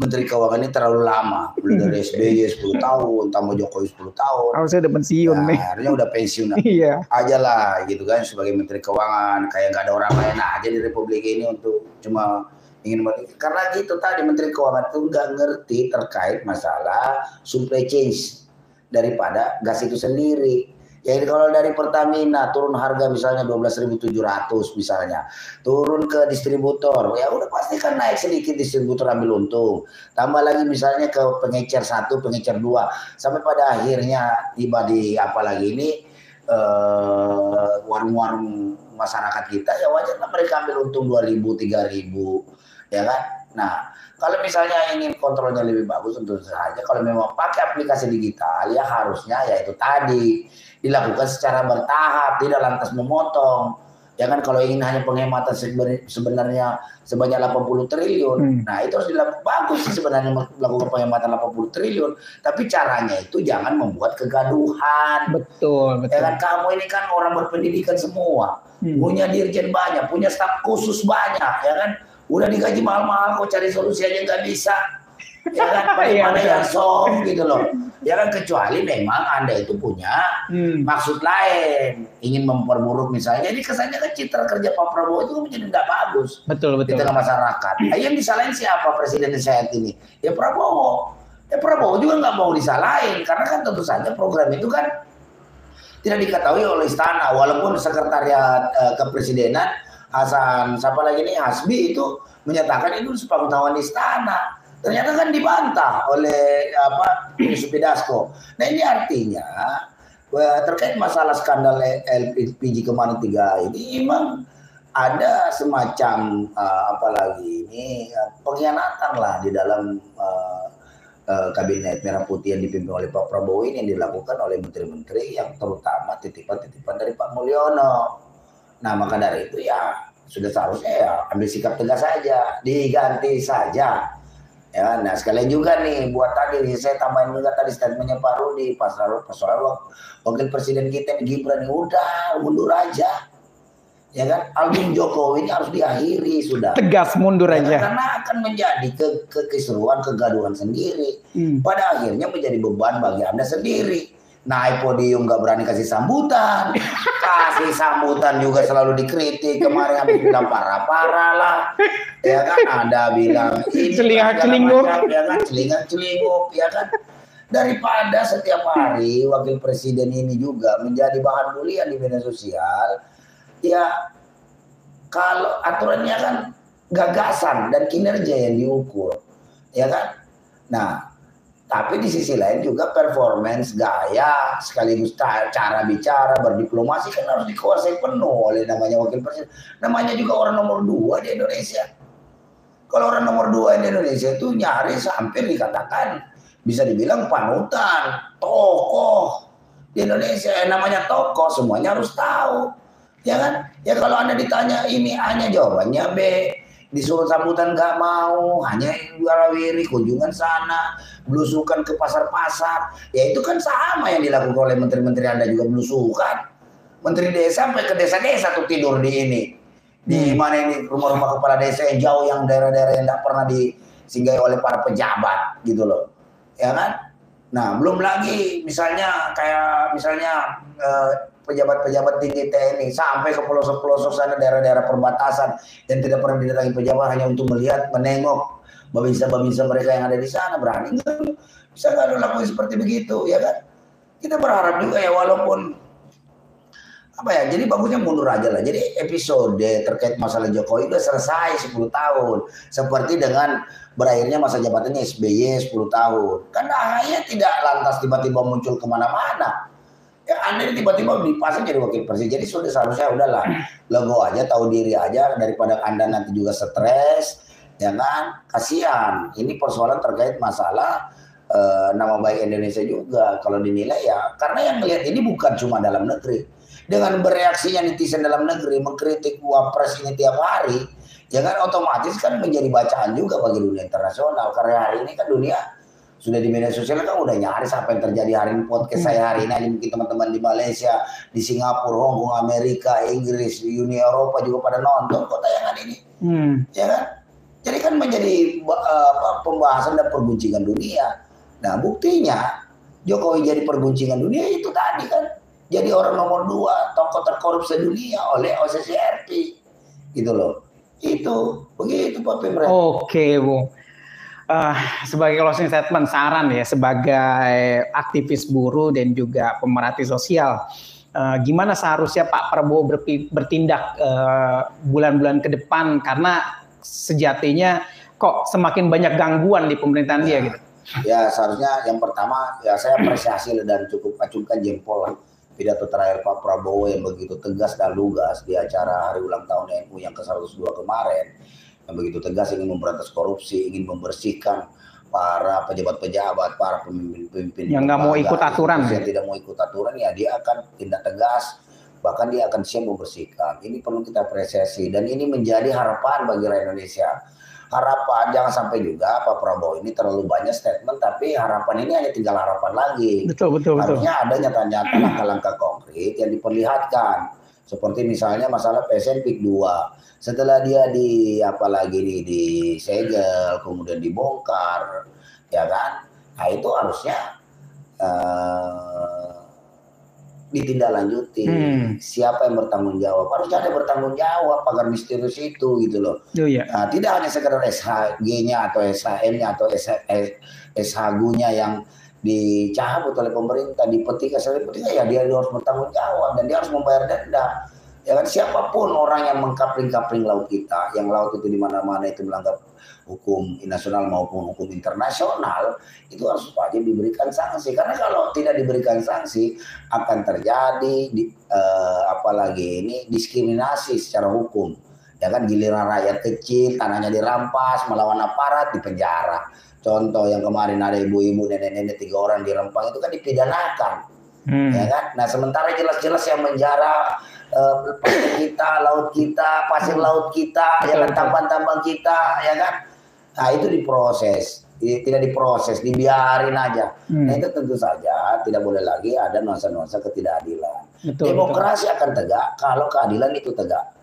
Menteri Keuangan ini terlalu lama, mulai dari SBY 10 tahun, tambah Jokowi 10 tahun. Harusnya udah pensiun nih. Akhirnya udah pensiun aja lah gitu kan sebagai Menteri Keuangan, kayak nggak ada orang lain aja di Republik ini untuk cuma ingin karena gitu tadi Menteri Keuangan itu nggak ngerti terkait masalah supply chain daripada gas itu sendiri. Jadi kalau dari Pertamina turun harga misalnya 12.700 misalnya, turun ke distributor, ya udah pasti kan naik sedikit, distributor ambil untung. Tambah lagi misalnya ke pengecer 1, pengecer 2, sampai pada akhirnya tiba di apalagi ini warung-warung masyarakat kita, ya wajar mereka ambil untung 2.000, 3.000, ya kan? Nah, kalau misalnya ingin kontrolnya lebih bagus, tentu saja kalau memang pakai aplikasi digital, ya harusnya ya itu tadi dilakukan secara bertahap, tidak lantas memotong. Ya kan kalau ingin hanya penghematan sebenarnya sebanyak 80 triliun. Nah, itu harus dilakukan bagus sih sebenarnya melakukan penghematan 80 triliun, tapi caranya itu jangan membuat kegaduhan. Betul. Ya kan kamu ini kan orang berpendidikan semua. Punya dirjen banyak, punya staf khusus banyak, ya kan? Udah digaji mahal-mahal kok cari solusi aja nggak bisa. Ya kan mana yang soft gitu loh. Ya kan kecuali memang Anda itu punya maksud lain, ingin memperburuk misalnya. Jadi kesannya kan citra kerja Pak Prabowo itu menjadi tidak bagus. Betul. Di tengah masyarakat. Yang disalahin siapa presiden saat ini? Ya Prabowo. Ya Prabowo juga nggak mau disalahin karena kan tentu saja program itu kan tidak diketahui oleh istana, walaupun sekretariat kepresidenan Hasan siapa lagi nih Hasbi itu menyatakan itu sepengetahuan istana. Ternyata kan dibantah oleh Yusuf Dasko. Nah ini artinya terkait masalah skandal LPG Kemarin 3 ini memang ada semacam apalagi ini pengkhianatan lah di dalam kabinet merah putih yang dipimpin oleh Pak Prabowo ini yang dilakukan oleh menteri-menteri yang terutama titipan-titipan dari Pak Mulyono. Nah maka dari itu ya sudah seharusnya ya ambil sikap tegas saja, diganti saja. Ya, nah sekalian juga nih buat tadi saya tambahin juga tadi statementnya Pak Rudi soal wakil presiden kita Gibran udah mundur aja, ya kan? Album Jokowi ini harus diakhiri sudah. Tegas mundur aja. Karena akan menjadi keseruan kegaduhan sendiri. Pada akhirnya menjadi beban bagi Anda sendiri. Naik podium gak berani kasih sambutan, kasih sambutan juga selalu dikritik. Kemarin habis bilang parah-parah lah, ya kan? Ada bilang ini celingak-celinguk, ya kan? Celingak-celinguk, ya kan? Daripada setiap hari wakil presiden ini juga menjadi bahan bulian di media sosial, ya kalau aturannya kan gagasan dan kinerja yang diukur, ya kan? Nah. Tapi di sisi lain juga performance, gaya, sekaligus cara bicara, berdiplomasi kan harus dikuasai penuh oleh namanya wakil presiden. Namanya juga orang nomor 2 di Indonesia. Kalau orang nomor 2 di Indonesia itu nyaris hampir dikatakan, bisa dibilang panutan, tokoh di Indonesia. Namanya tokoh semuanya harus tahu. Ya kan? Ya kalau Anda ditanya ini A-nya jawabannya B. Disuruh sambutan nggak mau, hanya warawiri kunjungan sana, belusukan ke pasar-pasar. Ya itu kan sama yang dilakukan oleh menteri-menteri Anda juga belusukan. Menteri desa sampai ke desa-desa tuh tidur di ini. Di mana ini rumah-rumah kepala desa yang jauh, yang daerah-daerah yang nggak pernah disinggahi oleh para pejabat gitu loh. Ya kan? Nah, belum lagi misalnya kayak pejabat-pejabat tinggi TNI sampai ke pelosok-pelosok sana daerah-daerah perbatasan yang tidak pernah didatangi pejabat hanya untuk melihat, menengok babinsa-babinsa mereka yang ada di sana. Berani nggak? Bisa nggak lo lakukan seperti begitu, ya kan? Kita berharap juga ya walaupun jadi bagusnya mundur aja lah. Jadi episode terkait masalah Jokowi udah selesai 10 tahun. Seperti dengan berakhirnya masa jabatannya SBY 10 tahun. Karena AHY tidak lantas tiba-tiba muncul kemana-mana. Ya Anda tiba-tiba dipasang jadi wakil presiden. Jadi sudah seharusnya udahlah, logo aja, tahu diri aja daripada Anda nanti juga stres, ya kan? Kasihan. Ini persoalan terkait masalah nama baik Indonesia juga. Kalau dinilai ya, karena yang melihat ini bukan cuma dalam negeri. Dengan bereaksinya netizen dalam negeri mengkritik Wapres ini tiap hari, ya kan otomatis kan menjadi bacaan juga bagi dunia internasional. Karena hari ini kan dunia sudah di media sosial kan udah nyaris apa yang terjadi hari ini. Podcast saya hari ini mungkin teman-teman di Malaysia, di Singapura, Hong Kong, Amerika, Inggris, Uni Eropa juga pada nonton kok tayangan ini. Ya kan? Jadi kan menjadi pembahasan dan perguncingan dunia. Nah buktinya Jokowi jadi perguncingan dunia itu tadi kan. Jadi orang nomor 2 tokoh terkorup sedunia oleh OCCRP gitu loh. Itu begitu Pak Pemret. Oke Bung. Sebagai closing statement, saran ya sebagai aktivis buruh dan juga pemerhati sosial, gimana seharusnya Pak Prabowo bertindak bulan-bulan ke depan, karena sejatinya kok semakin banyak gangguan di pemerintahan dia gitu. Ya seharusnya yang pertama ya saya apresiasi dan cukup acungkan jempol lah pidato terakhir Pak Prabowo yang begitu tegas dan lugas di acara hari ulang tahun NU yang ke-102 kemarin, yang begitu tegas ingin memberantas korupsi, ingin membersihkan para pejabat-pejabat, para pemimpin-pemimpin yang nggak mau ikut aturan, yang tidak mau ikut aturan, ya dia akan tindak tegas, bahkan dia akan siap membersihkan. Ini perlu kita apresiasi dan ini menjadi harapan bagi rakyat Indonesia. Harapan, jangan sampai juga Pak Prabowo ini terlalu banyak statement, tapi harapan ini hanya tinggal harapan lagi. Betul. Harusnya ada nyata-nyata langkah-langkah konkret yang diperlihatkan. Seperti misalnya masalah PSN PIK 2. Setelah dia disegel, kemudian dibongkar, ya kan? Nah itu harusnya ditindaklanjuti. Siapa yang bertanggung jawab? Harusnya ada bertanggung jawab agar misterius itu gitu loh. Nah, tidak hanya sekedar SHG-nya atau SHM-nya atau SHG-nya yang dicabut oleh pemerintah, dipetik ya dia harus bertanggung jawab dan dia harus membayar denda. Ya kan, siapapun orang yang mengkapling-kapling laut kita, yang laut itu di mana-mana itu melanggar hukum nasional maupun hukum internasional, itu harus wajib diberikan sanksi. Karena kalau tidak diberikan sanksi akan terjadi apalagi ini diskriminasi secara hukum. Ya kan, giliran rakyat kecil tanahnya dirampas, melawan aparat di penjara. Contoh yang kemarin ada ibu-ibu, nenek-nenek 3 orang di Rempang itu kan dipidanakan. Ya kan? Nah, sementara jelas-jelas yang menjara pasir kita, laut kita, pasir laut kita, ya kan, tambang-tambang kita, ya kan. Nah, itu diproses, tidak diproses, dibiarin aja. Nah, itu tentu saja tidak boleh lagi ada nuansa-nuansa ketidakadilan. Demokrasi akan tegak kalau keadilan itu tegak.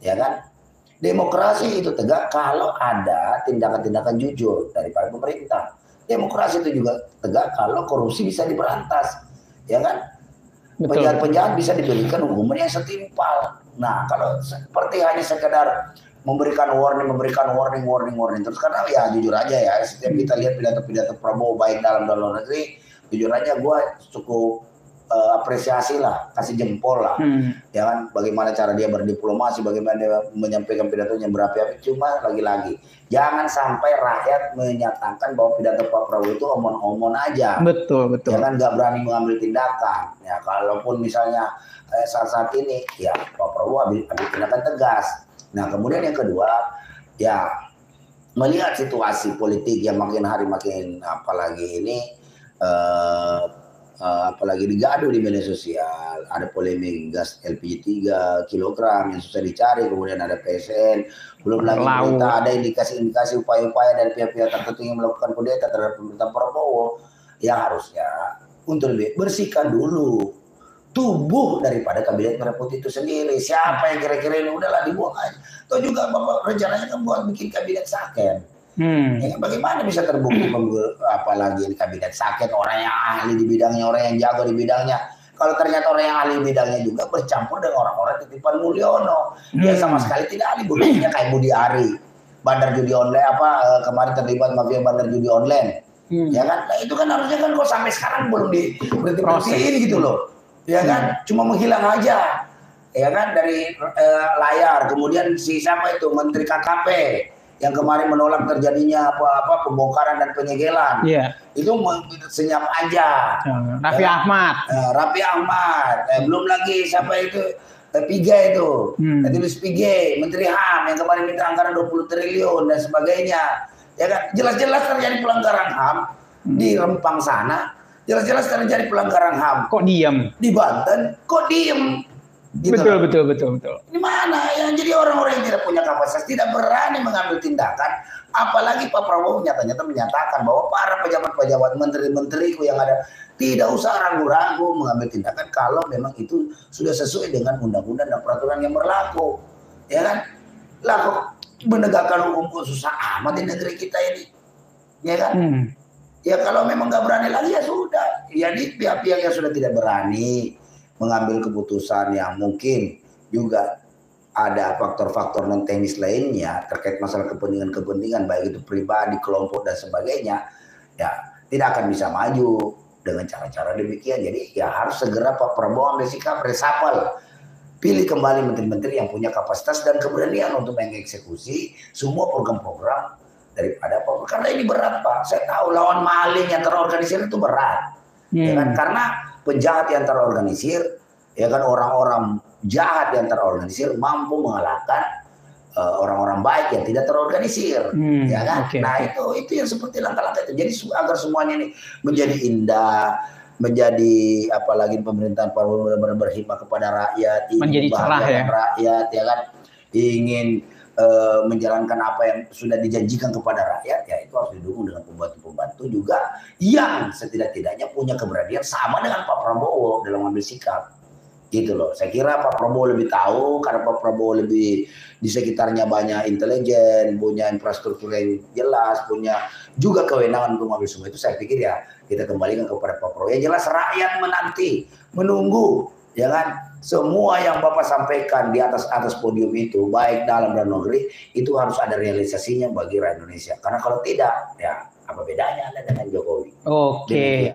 Ya kan? Demokrasi itu tegak kalau ada tindakan-tindakan jujur dari para pemerintah. Demokrasi itu juga tegak kalau korupsi bisa diberantas. Ya kan? Penjahat-penjahat bisa diberikan hukuman yang setimpal. Nah, kalau seperti hanya sekedar memberikan warning terus, karena ya jujur aja ya, setiap kita lihat pidato-pidato Prabowo baik dalam dan luar negeri, jujur aja gue cukup apresiasi lah, kasih jempol lah. Ya kan, bagaimana cara dia berdiplomasi, bagaimana dia menyampaikan pidatonya berapi-api. Cuma lagi-lagi jangan sampai rakyat menyatakan bahwa pidato Pak Prabowo itu omon-omon aja. Betul. Ya kan, nggak berani mengambil tindakan. Ya kalaupun misalnya saat ini ya Pak Prabowo ambil tindakan tegas. Nah, kemudian yang kedua ya melihat situasi politik yang makin hari makin apalagi ini apalagi digaduh di media sosial, ada polemik gas LPG 3 kg yang susah dicari, kemudian ada PSN, belum lagi kita ada indikasi-indikasi upaya-upaya dari pihak-pihak tertentu yang melakukan kudeta terhadap pemerintah Prabowo, yang harusnya untuk lebih bersihkan dulu tubuh daripada kabinet merah putih itu sendiri. Siapa yang kira-kira ini udahlah dibuang aja. Atau juga Bapak rencananya kan buat bikin kabinet saken. Ya, bagaimana bisa terbukti apalagi di kabinet saken orang yang ahli di bidangnya, orang yang jago di bidangnya. Kalau ternyata orang yang ahli di bidangnya juga bercampur dengan orang-orang titipan Mulyono, dia sama sekali tidak ahli, buktinya kayak Budi Ari, bandar judi online kemarin terlibat mafia bandar judi online, ya kan? Nah, itu kan harusnya kan kok sampai sekarang belum diberhentiin gitu loh, ya kan? Cuma menghilang aja, ya kan, dari layar. Kemudian si siapa itu Menteri KKP yang kemarin menolak terjadinya pembongkaran dan penyegelan, itu senyap aja. Raffi Ahmad, belum lagi siapa itu Piga itu, tulis Piga, Menteri HAM yang kemarin minta anggaran 20 triliun dan sebagainya, ya kan, jelas-jelas terjadi pelanggaran HAM di Rempang sana, jelas-jelas terjadi pelanggaran HAM. Kok diem? Di Banten, kok diem? Gitu betul. Di mana yang jadi orang-orang yang tidak punya kapasitas, tidak berani mengambil tindakan, apalagi Pak Prabowo nyata-nyata menyatakan bahwa para pejabat-pejabat menteri-menteriku yang ada tidak usah ragu-ragu mengambil tindakan kalau memang itu sudah sesuai dengan undang-undang dan peraturan yang berlaku, ya kan? Lah kok menegakkan hukum kok susah amat di negeri kita ini, ya kan? Ya kalau memang nggak berani lagi ya sudah. Ya di pihak-pihak yang sudah tidak berani mengambil keputusan yang mungkin juga ada faktor-faktor non teknis lainnya terkait masalah kepentingan-kepentingan baik itu pribadi, kelompok dan sebagainya, ya tidak akan bisa maju dengan cara-cara demikian. Jadi ya harus segera Pak Prabowo ambil sikap resapel, pilih kembali menteri-menteri yang punya kapasitas dan keberanian untuk mengeksekusi semua program-program daripada Pak. Karena ini berat Pak, saya tahu lawan maling yang terorganisir itu berat, ya kan? Karena penjahat yang terorganisir, ya kan, orang-orang jahat yang terorganisir mampu mengalahkan orang-orang baik yang tidak terorganisir, ya kan? Nah itu yang seperti langkah-langkah itu. Jadi agar semuanya ini menjadi indah, menjadi apalagi pemerintahan benar-benar berhikmat kepada rakyat, menjadi cerah ya, rakyat, ya kan, ingin menjalankan apa yang sudah dijanjikan kepada rakyat, ya itu harus didukung dengan pembantu-pembantu juga yang setidak-tidaknya punya keberanian sama dengan Pak Prabowo dalam mengambil sikap. Gitu loh. Saya kira Pak Prabowo lebih tahu karena Pak Prabowo lebih di sekitarnya banyak intelijen, punya infrastruktur yang jelas, punya juga kewenangan untuk mengambil semua itu. Saya pikir ya kita kembalikan kepada Pak Prabowo. Yang jelas rakyat menanti, menunggu, ya kan? Semua yang Bapak sampaikan di atas podium itu, baik dalam dan negeri, itu harus ada realisasinya bagi rakyat Indonesia. Karena kalau tidak, ya apa bedanya Anda dengan Jokowi? Oke.